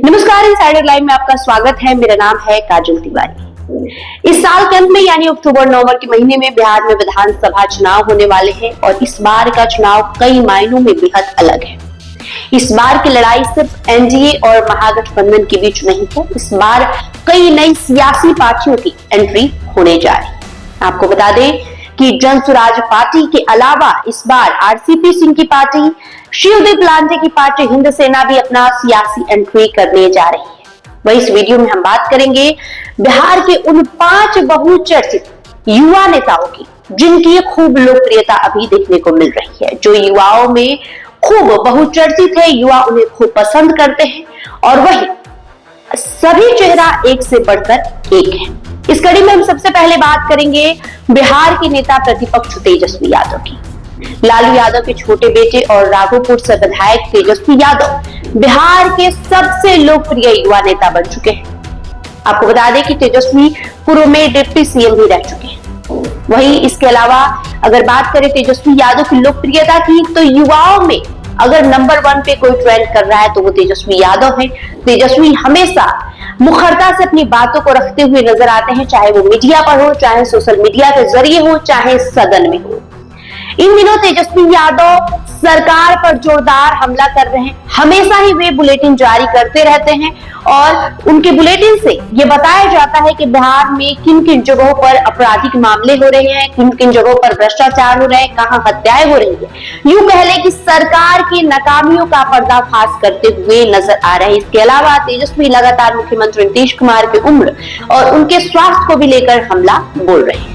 नमस्कार, insider live में आपका स्वागत है। मेरा नाम है काजल तिवारी। इस साल के अंत में यानी अक्टूबर-नवंबर के महीने में बिहार में विधानसभा चुनाव होने वाले हैं और इस बार का चुनाव कई मायनों में बेहद अलग है। इस बार की लड़ाई सिर्फ एनडीए और महागठबंधन के बीच नहीं है, इस बार कई नई सियासी पार्टियों की एंट्री होने जा रही है। आपको बता दें कि जन स्वराज पार्टी के अलावा इस बार आरसीपी सिंह की पार्टी, शिवदेव लांजे की पार्टी हिंद सेना भी अपना सियासी एंट्री करने जा रही है। वही इस वीडियो में हम बात करेंगे बिहार के उन 5 बहुचर्चित युवा नेताओं की जिनकी खूब लोकप्रियता अभी देखने को मिल रही है, जो युवाओं में खूब बहुचर्चित है, युवा उन्हें खूब पसंद करते हैं और वही सभी चेहरा एक से बढ़कर एक है। इस कड़ी में हम सबसे पहले बात करेंगे बिहार के नेता प्रतिपक्ष तेजस्वी यादव की। लालू यादव के छोटे बेटे और राघोपुर से विधायक तेजस्वी यादव बिहार के सबसे लोकप्रिय युवा नेता बन चुके हैं। आपको बता दें कि तेजस्वी पूर्व में डिप्टी सीएम भी रह चुके हैं। वहीं इसके अलावा अगर बात करें तेजस्वी यादव की लोकप्रियता की, तो युवाओं में अगर नंबर 1 पे कोई ट्रेंड कर रहा है तो वो तेजस्वी यादव है। तेजस्वी हमेशा मुखरता से अपनी बातों को रखते हुए नजर आते हैं, चाहे वो मीडिया पर हो, चाहे सोशल मीडिया के जरिए हो, चाहे सदन में हो। इन दिनों तेजस्वी यादव सरकार पर जोरदार हमला कर रहे हैं। हमेशा ही वे बुलेटिन जारी करते रहते हैं और उनके बुलेटिन से ये बताया जाता है कि बिहार में किन किन जगहों पर आपराधिक मामले हो रहे हैं, किन किन जगहों पर भ्रष्टाचार हो रहे हैं, कहां हत्याएं हो रही है। यूं कह लें कि सरकार की नाकामियों का पर्दाफाश करते हुए नजर आ रहे हैं। इसके अलावा तेजस्वी लगातार मुख्यमंत्री नीतीश कुमार की उम्र और उनके स्वास्थ्य को भी लेकर हमला बोल रहे हैं।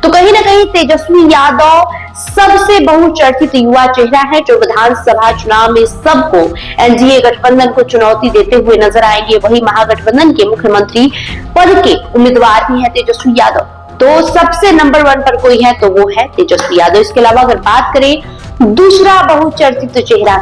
तो कहीं ना कहीं तेजस्वी यादव सबसे बहुचर्चित युवा चेहरा है, जो विधानसभा चुनाव में सबको एनडीए गठबंधन को चुनौती देते हुए नजर आएंगे। वही महागठबंधन के मुख्यमंत्री पद के उम्मीदवार भी है तेजस्वी यादव। तो सबसे नंबर 1 पर कोई है तो वो है तेजस्वी यादव। इसके अलावा अगर बात करें दूसरा बहुचर्चित चेहरा,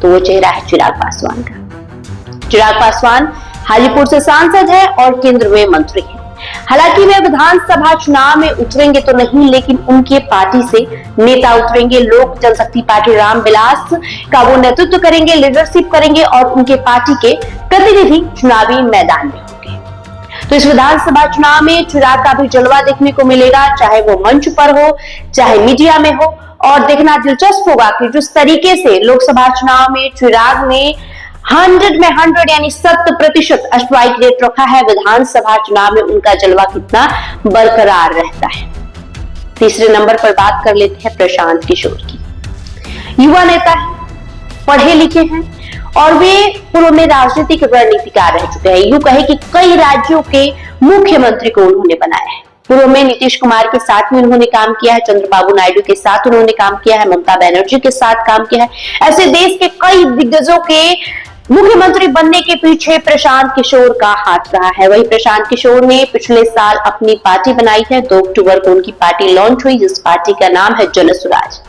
तो वो चेहरा है चिराग पासवान का। चिराग पासवान हाजीपुर से सांसद है और केंद्र में मंत्री है। हालांकि वे विधानसभा चुनाव में उतरेंगे तो नहीं, लेकिन उनके पार्टी से नेता उतरेंगे। लोक जनशक्ति पार्टी रामविलास का वो नेतृत्व करेंगे, लीडरशिप करेंगे और उनके पार्टी के प्रतिनिधि चुनावी मैदान में होंगे। तो इस विधानसभा चुनाव में चिराग का भी जलवा देखने को मिलेगा, चाहे वो मंच पर हो, चाहे मीडिया में हो। और देखना दिलचस्प होगा कि जिस तरीके से लोकसभा चुनाव में चिराग ने 100 में 100 यानी 100% स्ट्राइक रेट रखा है, विधानसभा चुनाव में उनका जलवा कितना बरकरार रहता है। तीसरे नंबर पर बात कर लेते हैं प्रशांत किशोर की। युवा नेता है, पढ़े लिखे हैं और वे पूर्व में राजनीतिक रणनीतिकार रह चुके हैं। यूं कहे कि कई राज्यों के मुख्यमंत्री को उन्होंने बनाया है। पूर्व में नीतीश कुमार के साथ में उन्होंने काम किया है, चंद्रबाबू नायडू के साथ उन्होंने काम किया है, ममता बनर्जी के साथ काम किया है। ऐसे देश के कई दिग्गजों के मुख्यमंत्री बनने के पीछे प्रशांत किशोर का हाथ रहा है। वही प्रशांत किशोर ने पिछले साल अपनी पार्टी बनाई है। 2 अक्टूबर को उनकी पार्टी लॉन्च हुई, जिस पार्टी का नाम है जन स्वराज।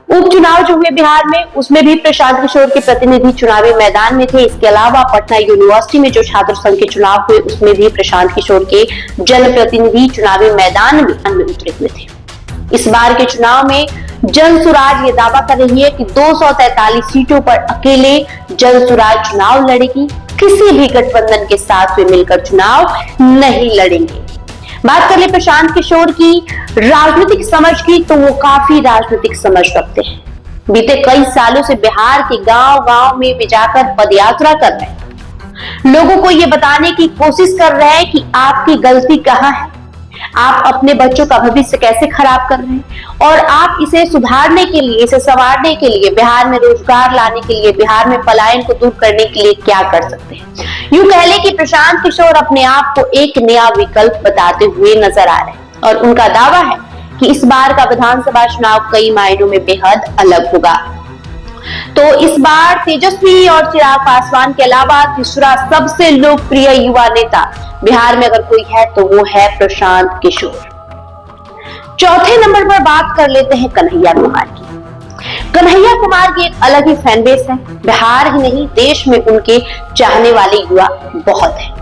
उपचुनाव जो हुए बिहार में, उसमें भी प्रशांत किशोर के प्रतिनिधि चुनावी मैदान में थे। इसके अलावा पटना यूनिवर्सिटी में जो छात्र संघ के चुनाव हुए, उसमें भी प्रशांत किशोर के जनप्रतिनिधि चुनावी मैदान में उतरे हुए थे। इस बार के चुनाव में जन स्वराज ये दावा कर रही है कि 243 सीटों पर अकेले जन स्वराज चुनाव लड़ेगी, किसी भी गठबंधन के साथ वे मिलकर चुनाव नहीं लड़ेंगे। बात कर ले प्रशांत किशोर की राजनीतिक समझ की, तो वो काफी राजनीतिक समझ रखते हैं। बीते कई सालों से बिहार के गांव-गांव में वे जाकर पदयात्रा कर रहे हैं, लोगों को ये बताने की कोशिश कर रहे हैं कि आपकी गलती कहाँ है, आप अपने बच्चों का भविष्य कैसे खराब कर रहे हैं और आप इसे सुधारने के लिए, इसे संवारने के लिए, बिहार में रोजगार लाने के लिए, बिहार में पलायन को दूर करने के लिए क्या कर सकते हैं। यूं कह लें कि प्रशांत किशोर अपने आप को एक नया विकल्प बताते हुए नजर आ रहे हैं और उनका दावा है कि इस बार का विधानसभा चुनाव कई मायनों में बेहद अलग होगा। तो इस बार तेजस्वी और चिराग पासवान के अलावा तीसरा सबसे लोकप्रिय युवा नेता बिहार में अगर कोई है तो वो है प्रशांत किशोर। चौथे नंबर पर बात कर लेते हैं कन्हैया कुमार की। कन्हैया कुमार की एक अलग ही फैन बेस है। बिहार ही नहीं, देश में उनके चाहने वाले युवा बहुत हैं।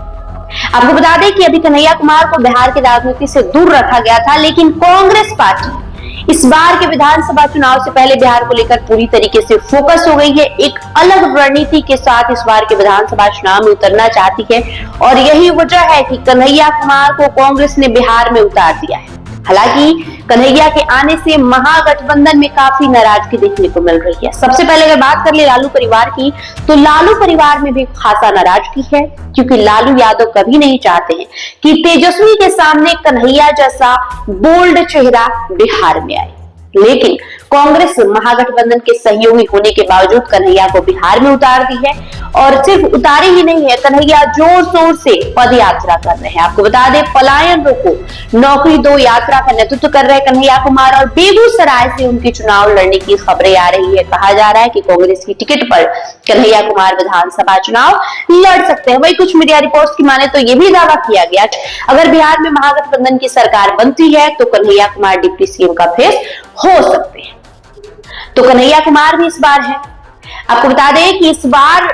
आपको बता दें कि अभी कन्हैया कुमार को बिहार की राजनीति से दूर रखा गया था, लेकिन कांग्रेस पार्टी इस बार के विधानसभा चुनाव से पहले बिहार को लेकर पूरी तरीके से फोकस हो गई है। एक अलग रणनीति के साथ इस बार के विधानसभा चुनाव में उतरना चाहती है और यही वजह है कि कन्हैया कुमार को कांग्रेस ने बिहार में उतार दिया है। हालांकि कन्हैया के आने से महागठबंधन में काफी नाराजगी देखने को मिल रही है। सबसे पहले अगर बात कर ले लालू परिवार की, तो लालू परिवार में भी खासा नाराजगी है, क्योंकि लालू यादव कभी नहीं चाहते हैं कि तेजस्वी के सामने कन्हैया जैसा बोल्ड चेहरा बिहार में आए। लेकिन कांग्रेस महागठबंधन के सहयोगी होने के बावजूद कन्हैया को बिहार में उतार दी है और सिर्फ उतारी ही नहीं है, कन्हैया जोर शोर से पद यात्रा कर रहे हैं। आपको बता दें, पलायन रोको नौकरी दो यात्रा का नेतृत्व कर रहे कन्हैया कुमार और बेगूसराय से उनकी चुनाव लड़ने की खबरें आ रही है। कहा जा रहा है कि कांग्रेस की टिकट पर कन्हैया कुमार विधानसभा चुनाव लड़ सकते हैं। वही कुछ मीडिया रिपोर्ट्स की माने तो यह भी दावा किया गया अगर बिहार में महागठबंधन की सरकार बनती है तो कन्हैया कुमार डिप्टी सीएम का फेस हो सकते हैं। तो कन्हैया कुमार भी इस बार है। आपको बता दें कि इस बार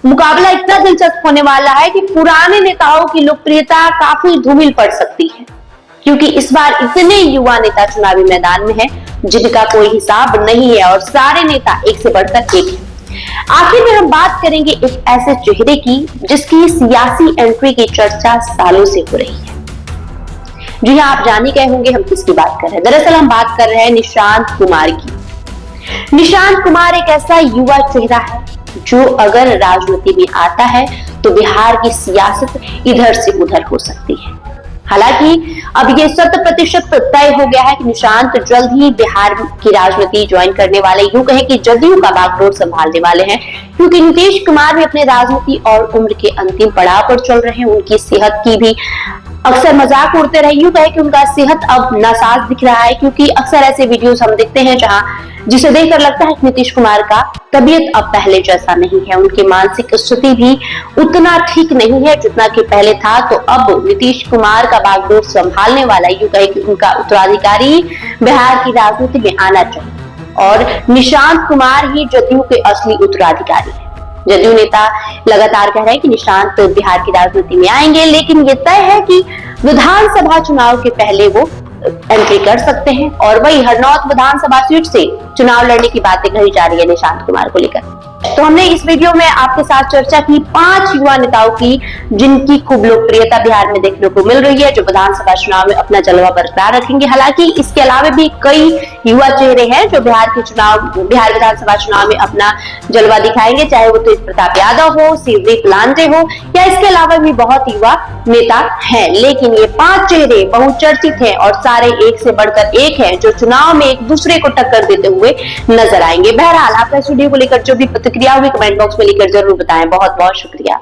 मुकाबला इतना दिलचस्प होने वाला है कि पुराने नेताओं की लोकप्रियता काफी धूमिल पड़ सकती है, क्योंकि इस बार इतने युवा नेता चुनावी मैदान में हैं जिनका कोई हिसाब नहीं है और सारे नेता एक से बढ़कर एक हैं। आखिर में हम बात करेंगे एक ऐसे चेहरे की जिसकी सियासी एंट्री की चर्चा सालों से हो रही है। जी हाँ, आप जान ही गए होंगे हम किसकी बात कर रहे हैं। दरअसल हम बात कर रहे हैं निशांत कुमार की। निशांत कुमार एक ऐसा युवा चेहरा है जो अगर राजनीति में आता है तो बिहार की सियासत इधर से उधर हो सकती है। हालांकि अब ये 100% तय हो गया है कि निशांत जल्द ही बिहार की राजनीति ज्वाइन करने वाले, यूं कहें कि जदयू का बागडोर संभालने वाले हैं, क्योंकि नीतीश कुमार भी अपने राजनीति और उम्र के अंतिम पड़ाव पर चल रहे हैं। उनकी सेहत की भी अक्सर मजाक उड़ते रहे, यूं कहे कि उनका सेहत अब नासाज दिख रहा है, क्योंकि अक्सर ऐसे वीडियोस हम देखते हैं जहां जिसे देखकर लगता है कि नीतीश कुमार का तबीयत अब पहले जैसा नहीं है, उनकी मानसिक स्थिति भी उतना ठीक नहीं है जितना कि पहले था। तो अब नीतीश कुमार का बागडोर संभालने वाला, यूं कहे कि उनका उत्तराधिकारी बिहार की राजनीति में आना चाहिए और निशांत कुमार ही जदयू के असली उत्तराधिकारी है। जदयू नेता लगातार कह रहे हैं कि निशांत बिहार की राजनीति में आएंगे, लेकिन ये तय है कि विधानसभा चुनाव के पहले वो एंट्री कर सकते हैं। और वही हरनौत विधानसभा सीट से चुनाव लड़ने की बातें कही जा रही है निशांत कुमार को लेकर। तो हमने इस वीडियो में आपके साथ चर्चा की 5 युवा नेताओं की जिनकी खूब लोकप्रियता बिहार में देखने को मिल रही है, जो विधानसभा चुनाव में अपना जलवा बरकरार रखेंगे। हालांकि इसके अलावा भी कई युवा चेहरे हैं जो बिहार विधानसभा चुनाव में अपना जलवा दिखाएंगे, चाहे वो तेज प्रताप यादव हो, शिवदीप लांजे हो या इसके अलावा भी बहुत युवा नेता हैं। लेकिन ये 5 चेहरे बहुचर्चित हैं और सारे एक से बढ़कर एक हैं जो चुनाव में एक दूसरे को टक्कर देते हुए नजर आएंगे। बहरहाल आपका इस वीडियो को लेकर जो भी प्रतिक्रिया हुई कमेंट बॉक्स में लिखकर जरूर बताएं। बहुत बहुत शुक्रिया।